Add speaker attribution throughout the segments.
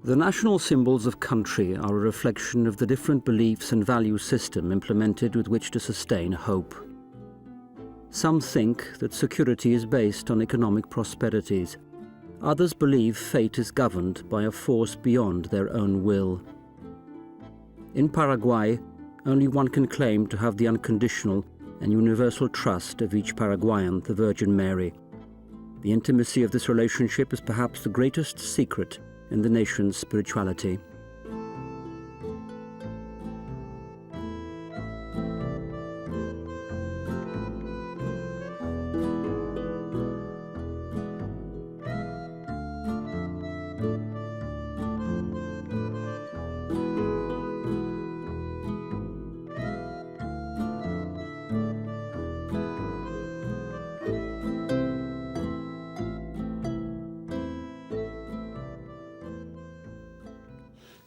Speaker 1: The national symbols of country are a reflection of the different beliefs and value system implemented with which to sustain hope. Some think that security is based on economic prosperities. Others believe fate is governed by a force beyond their own will. In Paraguay, only one can claim to have the unconditional and universal trust of each Paraguayan, the Virgin Mary. The intimacy of this relationship is perhaps the greatest secret in the nation's spirituality.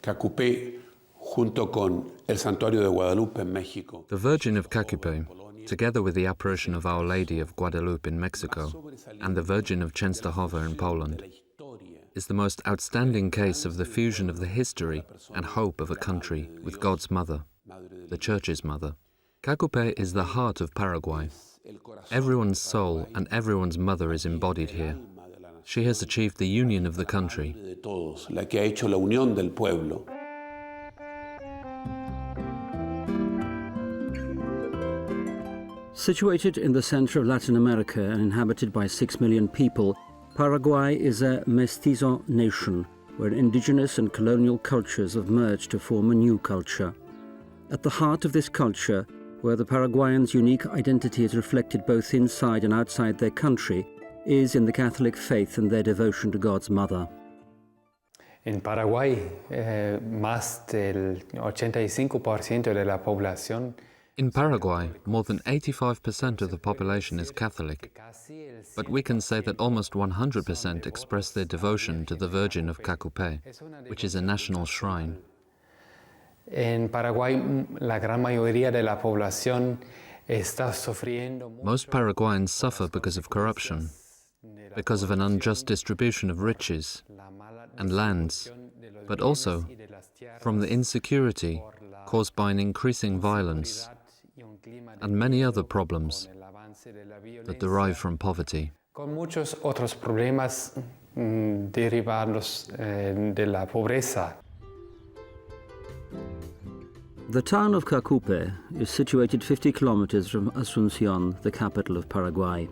Speaker 2: Caacupé, junto con el Santuario de Guadalupe en México.
Speaker 3: The Virgin of Caacupé, together with the apparition of Our Lady of Guadalupe in Mexico and the Virgin of Częstochowa in Poland, is the most outstanding case of the fusion of the history and hope of a country with God's mother, the Church's mother. Caacupé is the heart of Paraguay. Everyone's soul and everyone's mother is embodied here. She has achieved the union of the country.
Speaker 1: Situated in the center of Latin America and inhabited by 6 million people, Paraguay is a mestizo nation where indigenous and colonial cultures have merged to form a new culture. At the heart of this culture, where the Paraguayans' unique identity is reflected both inside and outside their country, is in the Catholic faith and their devotion to God's mother.
Speaker 4: En Paraguay, más del 85% de la población.
Speaker 3: In Paraguay, more than 85% of the population is Catholic, but we can say that almost 100% express their devotion to the Virgin of Caacupé, which is a national shrine.
Speaker 4: En Paraguay, la gran mayoría de la población está sufriendo.
Speaker 3: Most Paraguayans suffer because of corruption, because of an unjust distribution of riches and lands, but also from the insecurity caused by an increasing violence and many other problems that derive from poverty.
Speaker 4: Con muchos otros problemas derivados de la pobreza.
Speaker 1: The town of Caacupé is situated 50 kilometers from Asunción, the capital of Paraguay.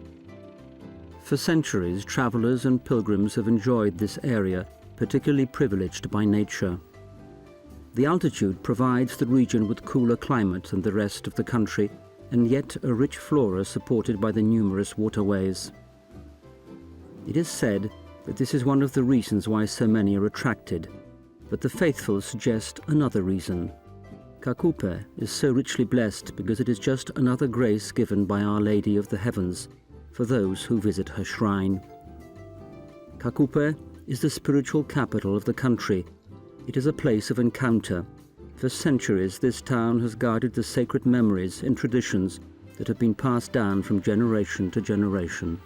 Speaker 1: For centuries, travelers and pilgrims have enjoyed this area, particularly privileged by nature. The altitude provides the region with cooler climate than the rest of the country, and yet a rich flora supported by the numerous waterways. It is said that this is one of the reasons why so many are attracted, but the faithful suggest another reason. Caacupé is so richly blessed because it is just another grace given by Our Lady of the Heavens for those who visit her shrine. Caacupé is the spiritual capital of the country. It is a place of encounter. For centuries, this town has guarded the sacred memories and traditions that have been passed down from generation to generation.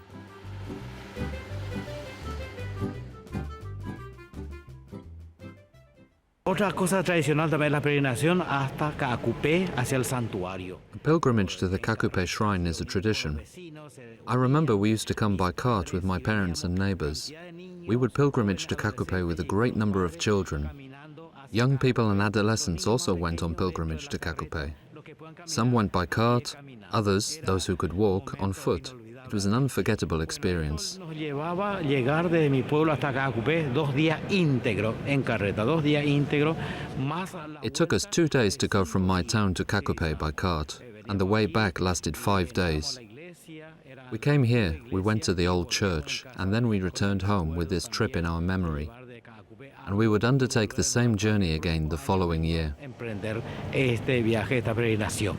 Speaker 5: Otra cosa tradicional también es la peregrinación hasta Caacupé hacia el santuario.
Speaker 3: A pilgrimage to the Caacupé shrine is a tradition. I remember we used to come by cart with my parents and neighbors. We would pilgrimage to Caacupé with a great number of children. Young people and adolescents also went on pilgrimage to Caacupé. Some went by cart, others, those who could walk, on foot. It was an unforgettable experience.
Speaker 5: Nos llevaba llegar desde mi pueblo hasta Caacupé 2 días íntegros en carreta, 2 días íntegros.
Speaker 3: It took us 2 days to go from my town to Caacupé by cart, and the way back lasted 5 days. We came here, we went to the old church, and then we returned home with this trip in our memory. And we would undertake the same journey again the following year.
Speaker 5: Emprender este viaje, esta peregrinación.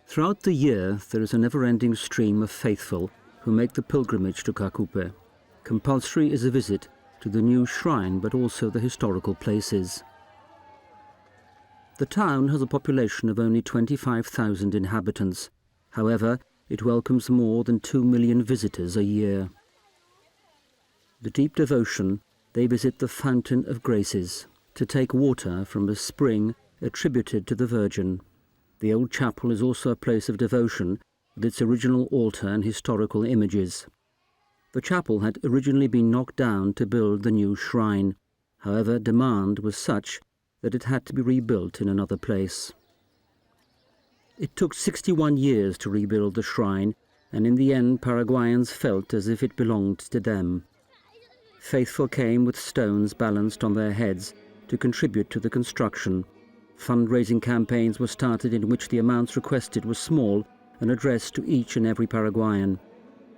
Speaker 1: Throughout the year, there is a never-ending stream of faithful who make the pilgrimage to Caacupé. Compulsory is a visit to the new shrine, but also the historical places. The town has a population of only 25,000 inhabitants. However, it welcomes more than 2 million visitors a year. With deep devotion, they visit the Fountain of Graces to take water from a spring attributed to the Virgin. The old chapel is also a place of devotion with its original altar and historical images. The chapel had originally been knocked down to build the new shrine. However, demand was such that it had to be rebuilt in another place. It took 61 years to rebuild the shrine, and in the end Paraguayans felt as if it belonged to them. Faithful came with stones balanced on their heads to contribute to the construction. Fundraising campaigns were started in which the amounts requested were small and addressed to each and every Paraguayan.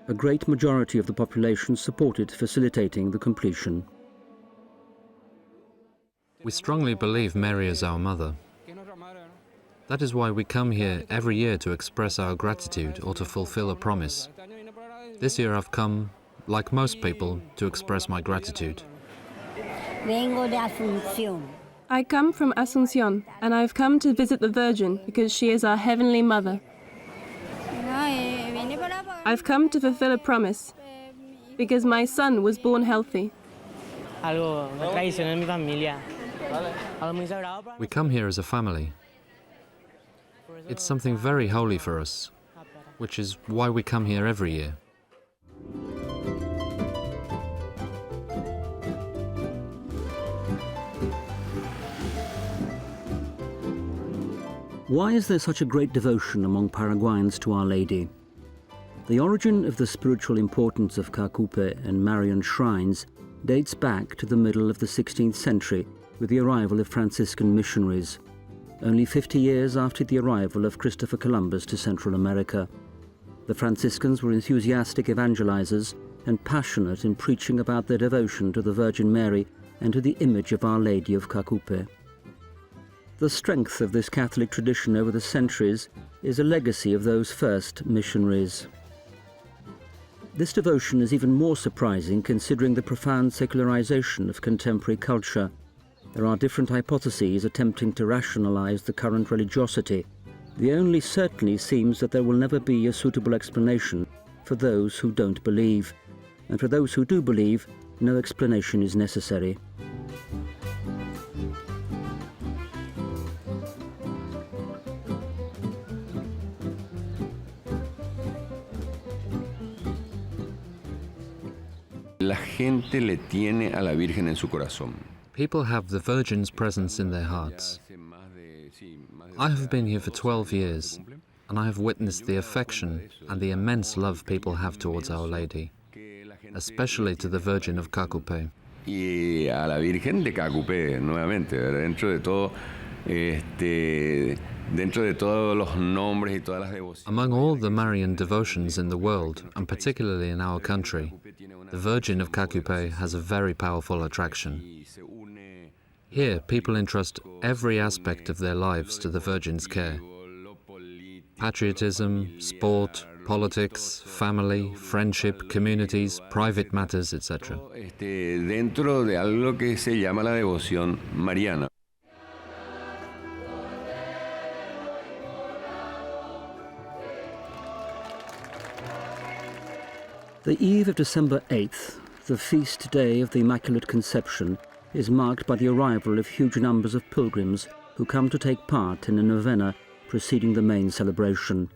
Speaker 1: A great majority of the population supported facilitating the completion.
Speaker 3: We strongly believe Mary is our mother. That is why we come here every year to express our gratitude or to fulfill a promise. This year I've come, like most people, to express my gratitude.
Speaker 6: I come from Asunción, and I've come to visit the Virgin because she is our Heavenly Mother. I've come to fulfill a promise because my son was born healthy.
Speaker 3: We come here as a family. It's something very holy for us, which is why we come here every year.
Speaker 1: Why is there such a great devotion among Paraguayans to Our Lady? The origin of the spiritual importance of Caacupé and Marian shrines dates back to the middle of the 16th century with the arrival of Franciscan missionaries, only 50 years after the arrival of Christopher Columbus to Central America. The Franciscans were enthusiastic evangelizers and passionate in preaching about their devotion to the Virgin Mary and to the image of Our Lady of Caacupé. The strength of this Catholic tradition over the centuries is a legacy of those first missionaries. This devotion is even more surprising considering the profound secularization of contemporary culture. There are different hypotheses attempting to rationalize the current religiosity. The only certainly seems that there will never be a suitable explanation for those who don't believe. And for those who do believe, no explanation is necessary.
Speaker 7: La gente le tiene a la Virgen en su corazón.
Speaker 3: People have the Virgin's presence in their hearts. I have been here for 12 years, and I have witnessed the affection and the immense love people have towards Our Lady, especially to the Virgin of Caacupé.
Speaker 7: Y a la Virgen de Caacupé, nuevamente, dentro de todo, dentro de todos los nombres y todas las devociones.
Speaker 3: Among all the Marian devotions in the world, and particularly in our country, the Virgin of Caacupé has a very powerful attraction. Here, people entrust every aspect of their lives to the Virgin's care. Patriotism, sport, politics, family, friendship, communities, private matters, etc.
Speaker 7: Dentro de algo que se llama la devoción mariana.
Speaker 1: The eve of December 8th, the feast day of the Immaculate Conception, is marked by the arrival of huge numbers of pilgrims who come to take part in a novena preceding the main celebration.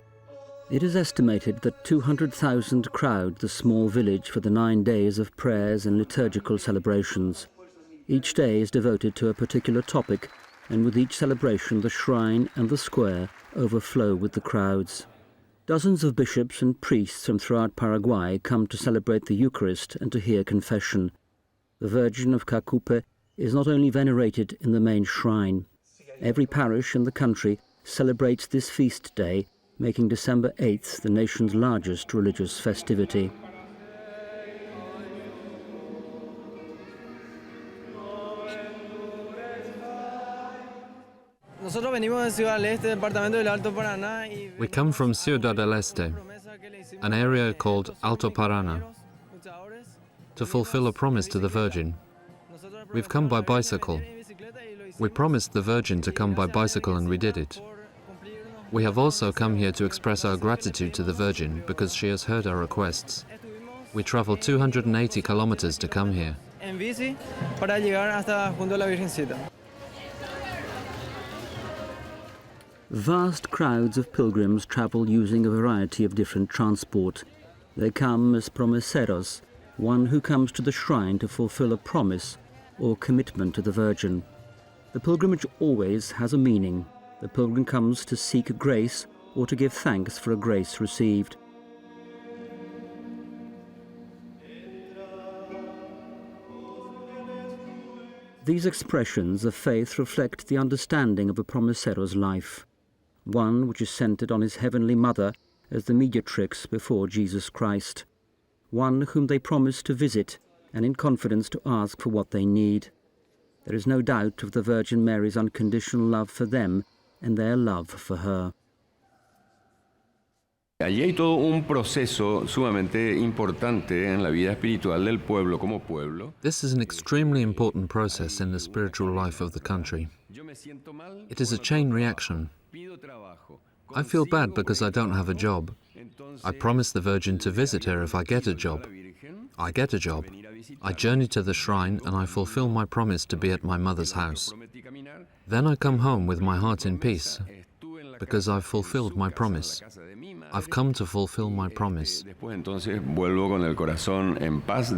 Speaker 1: It is estimated that 200,000 crowd the small village for the 9 days of prayers and liturgical celebrations. Each day is devoted to a particular topic, and with each celebration the shrine and the square overflow with the crowds. Dozens of bishops and priests from throughout Paraguay come to celebrate the Eucharist and to hear confession. The Virgin of Caacupé is not only venerated in the main shrine. Every parish in the country celebrates this feast day, making December 8th the nation's largest religious festivity.
Speaker 3: We come from Ciudad del Este, an area called Alto Paraná, to fulfill a promise to the Virgin. We've come by bicycle. We promised the Virgin to come by bicycle and we did it. We have also come here to express our gratitude to the Virgin because she has heard our requests. We traveled 280 kilometers to come here.
Speaker 8: En bici para llegar hasta junto a la Virgencita.
Speaker 1: Vast crowds of pilgrims travel using a variety of different transport. They come as promeseros, one who comes to the shrine to fulfill a promise or commitment to the Virgin. The pilgrimage always has a meaning. The pilgrim comes to seek grace or to give thanks for a grace received. These expressions of faith reflect the understanding of a promesero's life, one which is centered on his heavenly mother as the mediatrix before Jesus Christ, one whom they promise to visit and in confidence to ask for what they need. There is no doubt of the Virgin Mary's unconditional love for them and their love for her.
Speaker 7: Allí hay todo un proceso sumamente importante en la vida espiritual del pueblo como pueblo.
Speaker 3: This is an extremely important process in the spiritual life of the country. It is a chain reaction. I feel bad because I don't have a job. I promise the Virgin to visit her if I get a job. I get a job. I journey to the shrine and I fulfill my promise to be at my mother's house. Then I come home with my heart in peace because I've fulfilled my promise. I've come to fulfill my promise.
Speaker 7: Después entonces vuelvo con el corazón en paz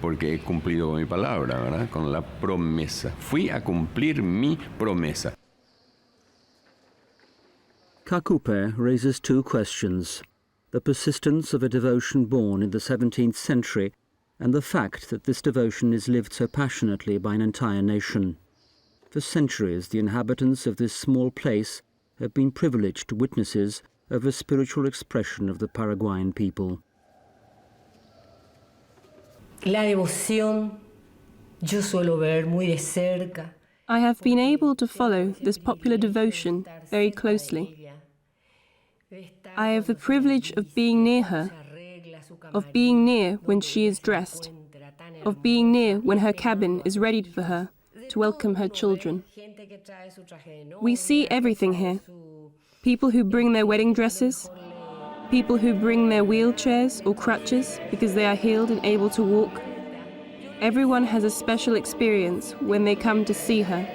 Speaker 7: porque he cumplido con mi palabra, ¿verdad? Con la promesa. Fui a cumplir mi promesa.
Speaker 1: Caacupé raises two questions: the persistence of a devotion born in the 17th century and the fact that this devotion is lived so passionately by an entire nation. For centuries, the inhabitants of this small place have been privileged witnesses of a spiritual expression of the Paraguayan people.
Speaker 9: La devoción yo suelo ver muy de cerca.
Speaker 6: I have been able to follow this popular devotion very closely. I have the privilege of being near her, of being near when she is dressed, of being near when her cabin is ready for her to welcome her children. We see everything here. People who bring their wedding dresses, people who bring their wheelchairs or crutches because they are healed and able to walk. Everyone has a special experience when they come to see her,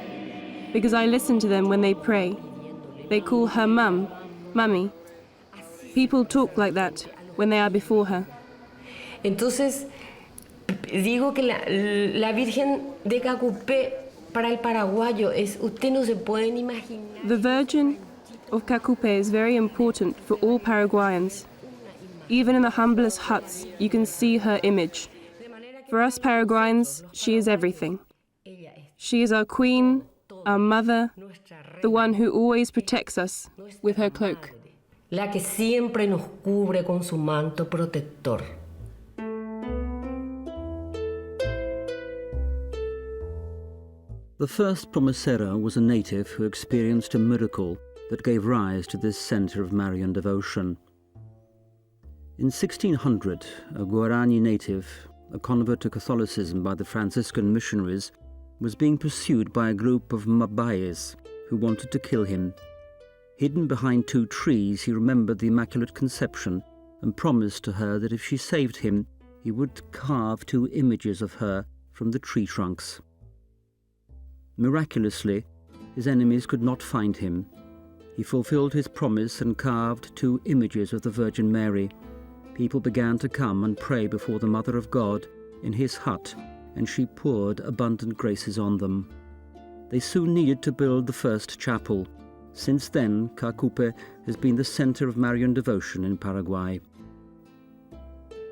Speaker 6: because I listen to them when they pray. They call her Mum, Mummy. People talk like that when they are before her.
Speaker 9: Entonces, digo que la Virgen de Caacupé para el paraguayo es, usted no se pueden imaginar.
Speaker 6: The Virgin of Caacupé is very important for all Paraguayans. Even in the humblest huts, you can see her image. For us Paraguayans, she is everything. She is our queen, our mother, the one who always protects us with her cloak.
Speaker 9: La que siempre nos cubre con su manto protector.
Speaker 1: The first promesero was a native who experienced a miracle that gave rise to this centre of Marian devotion. In 1600, a Guaraní native, a convert to Catholicism by the Franciscan missionaries, was being pursued by a group of Mbayaes who wanted to kill him. Hidden behind two trees, he remembered the Immaculate Conception and promised to her that if she saved him, he would carve two images of her from the tree trunks. Miraculously, his enemies could not find him. He fulfilled his promise and carved two images of the Virgin Mary. People began to come and pray before the Mother of God in his hut, and she poured abundant graces on them. They soon needed to build the first chapel. Since then, Caacupé has been the centre of Marian devotion in Paraguay.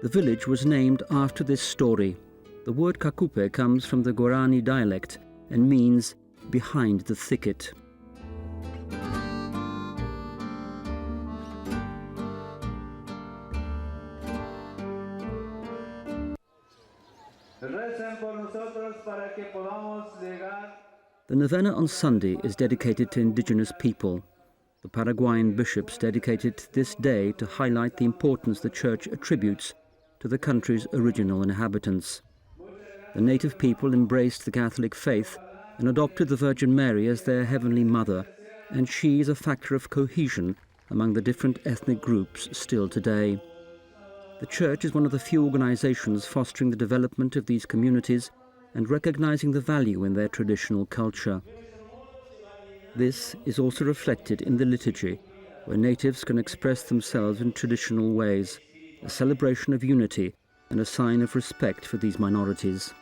Speaker 1: The village was named after this story. The word Caacupé comes from the Guaraní dialect and means behind the thicket. The novena on Sunday is dedicated to indigenous people. The Paraguayan bishops dedicated this day to highlight the importance the Church attributes to the country's original inhabitants. The native people embraced the Catholic faith and adopted the Virgin Mary as their heavenly mother, and she is a factor of cohesion among the different ethnic groups still today. The Church is one of the few organizations fostering the development of these communities and recognizing the value in their traditional culture. This is also reflected in the liturgy, where natives can express themselves in traditional ways, a celebration of unity and a sign of respect for these minorities.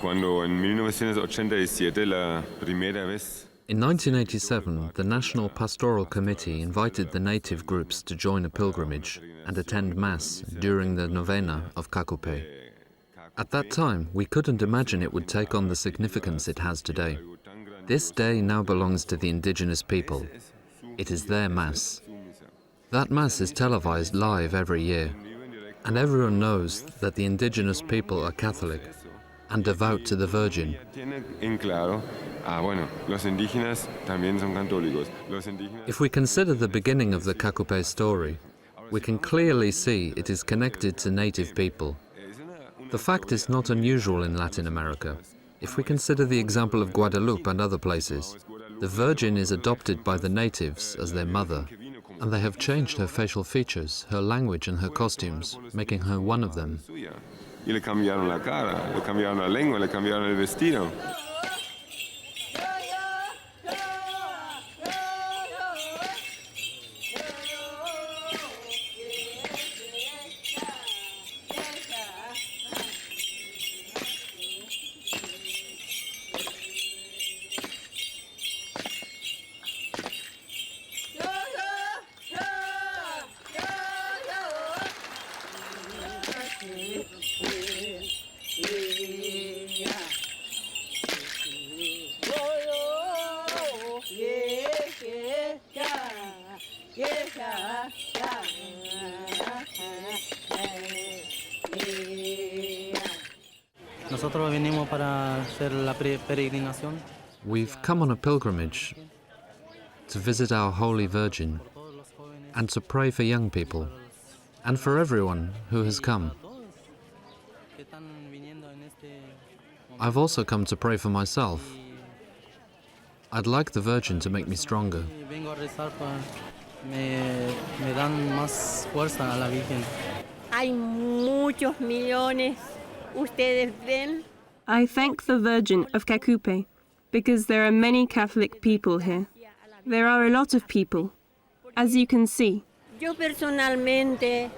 Speaker 7: Cuando en 1987 la primera vez.
Speaker 3: In 1987, the National Pastoral Committee invited the native groups to join a pilgrimage and attend Mass during the novena of Caacupé. At that time, we couldn't imagine it would take on the significance it has today. This day now belongs to the indigenous people. It is their Mass. That Mass is televised live every year, and everyone knows that the indigenous people are Catholic and devout to the Virgin. If we consider the beginning of the Caacupé story, we can clearly see it is connected to native people. The fact is not unusual in Latin America. If we consider the example of Guadeloupe and other places, the Virgin is adopted by the natives as their mother, and they have changed her facial features, her language and her costumes, making her one of them.
Speaker 7: Y le cambiaron la cara, le cambiaron la lengua, le cambiaron el vestido.
Speaker 8: Nosotros venimos para hacer la peregrinación.
Speaker 3: We've come on a pilgrimage to visit our Holy Virgin and to pray for young people and for everyone who has come. I've also come to pray for myself. I'd like the Virgin to make me stronger.
Speaker 10: Hay muchos millones. Ustedes ven.
Speaker 6: I thank the Virgin of Caacupé because there are many Catholic people here. There are a lot of people, as you can see.
Speaker 10: Yo personalmente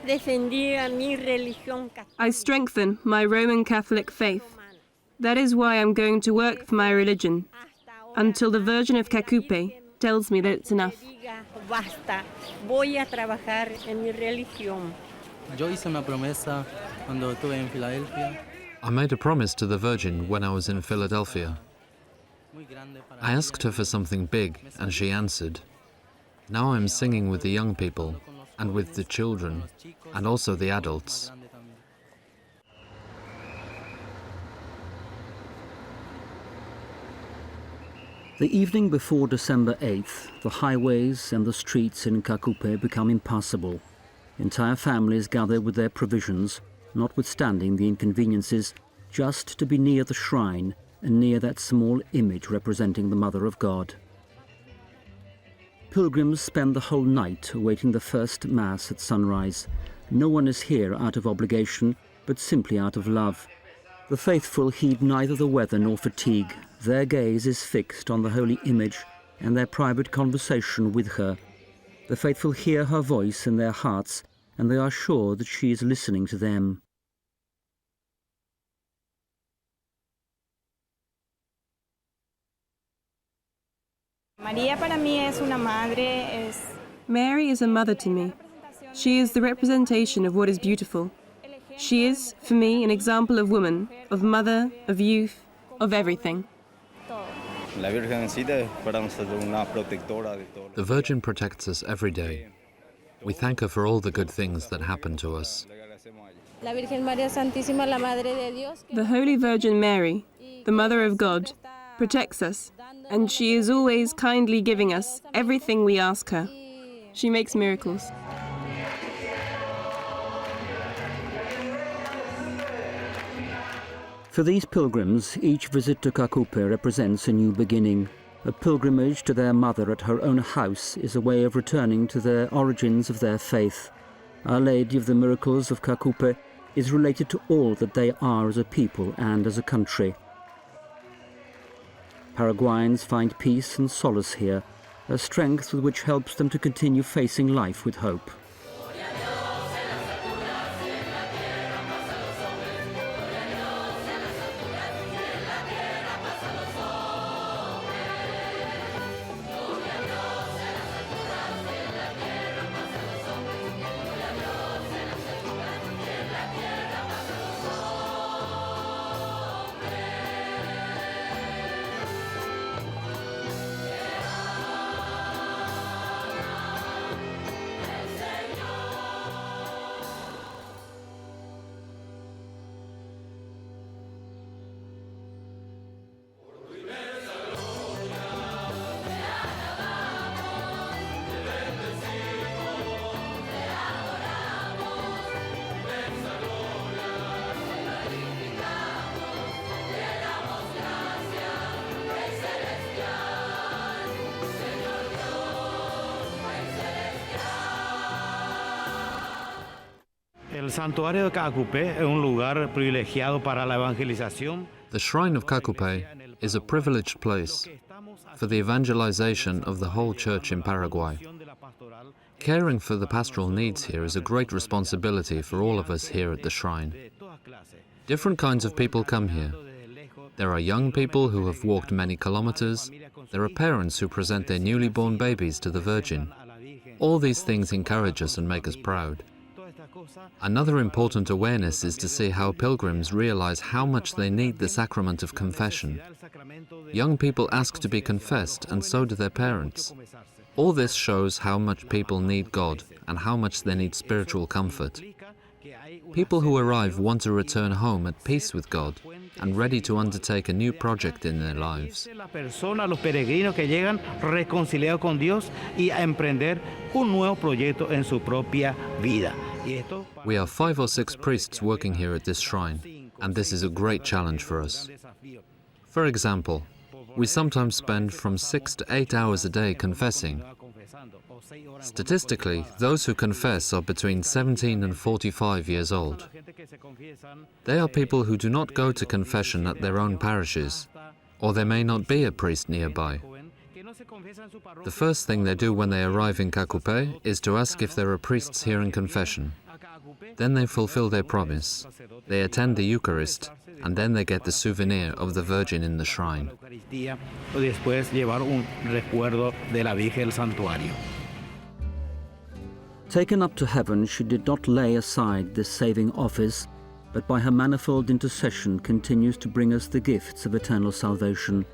Speaker 10: defendía mi religión católica.
Speaker 6: I strengthen my Roman Catholic faith. That is why I'm going to work for my religion, until the Virgin of Caacupé tells me that it's enough.
Speaker 10: Basta, voy a trabajar en mi religión.
Speaker 8: Yo hice una promesa cuando estuve en Filadelfia.
Speaker 3: I made a promise to the Virgin when I was in Philadelphia. I asked her for something big, and she answered. Now I'm singing with the young people, and with the children, and also the adults.
Speaker 1: The evening before December 8th, the highways and the streets in Caacupé become impassable. Entire families gather with their provisions, notwithstanding the inconveniences, just to be near the shrine and near that small image representing the Mother of God. Pilgrims spend the whole night awaiting the first Mass at sunrise. No one is here out of obligation, but simply out of love. The faithful heed neither the weather nor fatigue. Their gaze is fixed on the holy image and their private conversation with her. The faithful hear her voice in their hearts, and they are sure that she is listening to them.
Speaker 6: Mary is a mother to me. She is the representation of what is beautiful. She is, for me, an example of woman, of mother, of youth, of everything.
Speaker 3: The Virgin protects us every day. We thank her for all the good things that happen to us.
Speaker 6: The Holy Virgin Mary, the Mother of God, protects us, and she is always kindly giving us everything we ask her. She makes miracles.
Speaker 1: For these pilgrims, each visit to Caacupé represents a new beginning. A pilgrimage to their mother at her own house is a way of returning to the origins of their faith. Our Lady of the Miracles of Caacupé is related to all that they are as a people and as a country. Paraguayans find peace and solace here, a strength with which helps them to continue facing life with hope.
Speaker 5: El santuario de Caacupé es un lugar privilegiado para la evangelización.
Speaker 3: The shrine of Caacupé is a privileged place for the evangelization of the whole church in Paraguay. Caring for the pastoral needs here is a great responsibility for all of us here at the shrine. Different kinds of people come here. There are young people who have walked many kilometers. There are parents who present their newly born babies to the Virgin. All these things encourage us and make us proud. Another important awareness is to see how pilgrims realize how much they need the sacrament of confession. Young people ask to be confessed, and so do their parents. All this shows how much people need God and how much they need spiritual comfort. People who arrive want to return home at peace with God and ready to undertake a new project in their lives.
Speaker 5: Los peregrinos que llegan reconciliados con Dios y a emprender un nuevo proyecto en su propia vida.
Speaker 3: We are 5 or 6 priests working here at this shrine, and this is a great challenge for us. For example, we sometimes spend from 6 to 8 hours a day confessing. Statistically, those who confess are between 17 and 45 years old. They are people who do not go to confession at their own parishes, or there may not be a priest nearby. The first thing they do when they arrive in Caacupé is to ask if there are priests here in confession. Then they fulfill their promise. They attend the Eucharist, and then they get the souvenir of the Virgin in the shrine.
Speaker 1: Taken up to heaven, she did not lay aside this saving office, but by her manifold intercession continues to bring us the gifts of eternal salvation.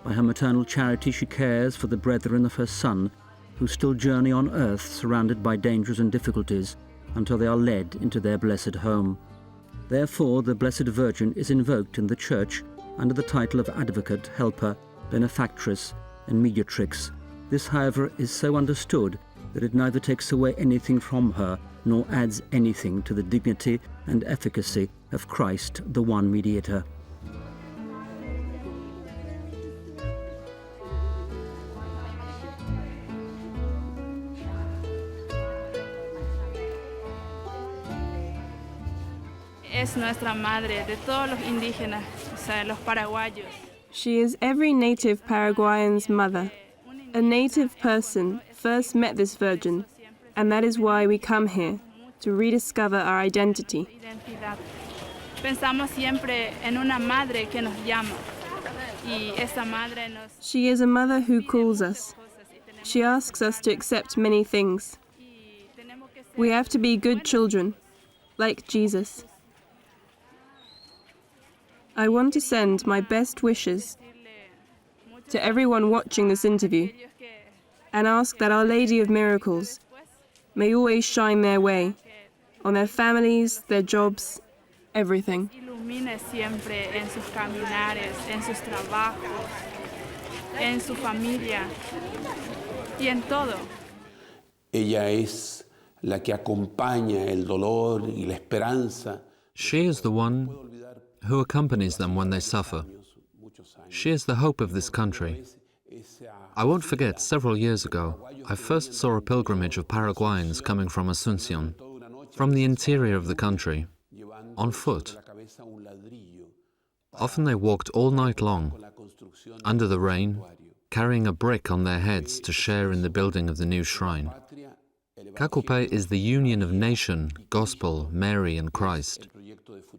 Speaker 1: By her maternal charity, she cares for the brethren of her Son, who still journey on earth surrounded by dangers and difficulties until they are led into their blessed home. Therefore, the Blessed Virgin is invoked in the Church under the title of Advocate, Helper, Benefactress, and Mediatrix. This, however, is so understood that it neither takes away anything from her nor adds anything to the dignity and efficacy of Christ, the one mediator.
Speaker 11: Es nuestra madre de todos los indígenas, o sea, los paraguayos.
Speaker 6: She is every native Paraguayan's mother. A native person first met this Virgin, and that is why we come here, to rediscover our identity.
Speaker 11: Pensamos siempre en una madre que nos llama, Y esta madre nos
Speaker 6: She is a mother who calls us. She asks us to accept many things. We have to be good children, like Jesus. I want to send my best wishes to everyone watching this interview and ask that Our Lady of Miracles may always shine their way, on their families, their jobs, everything.
Speaker 11: ilumine siempre en sus caminares, en sus trabajos, en su familia y en todo.
Speaker 2: Ella es la que acompaña el dolor y la esperanza.
Speaker 3: She is the one who accompanies them when they suffer. She is the hope of this country. I won't forget, several years ago, I first saw a pilgrimage of Paraguayans coming from Asunción, from the interior of the country, on foot. Often they walked all night long, under the rain, carrying a brick on their heads to share in the building of the new shrine. Caacupé is the union of nation, gospel, Mary and Christ.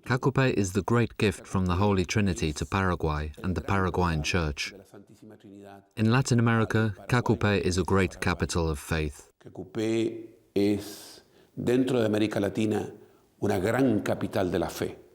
Speaker 3: Caacupé is the great gift from the Holy Trinity to Paraguay and the Paraguayan Church. In Latin America, Caacupé is a great capital of faith.
Speaker 2: Caacupé es, dentro de América Latina, una gran capital de la fe.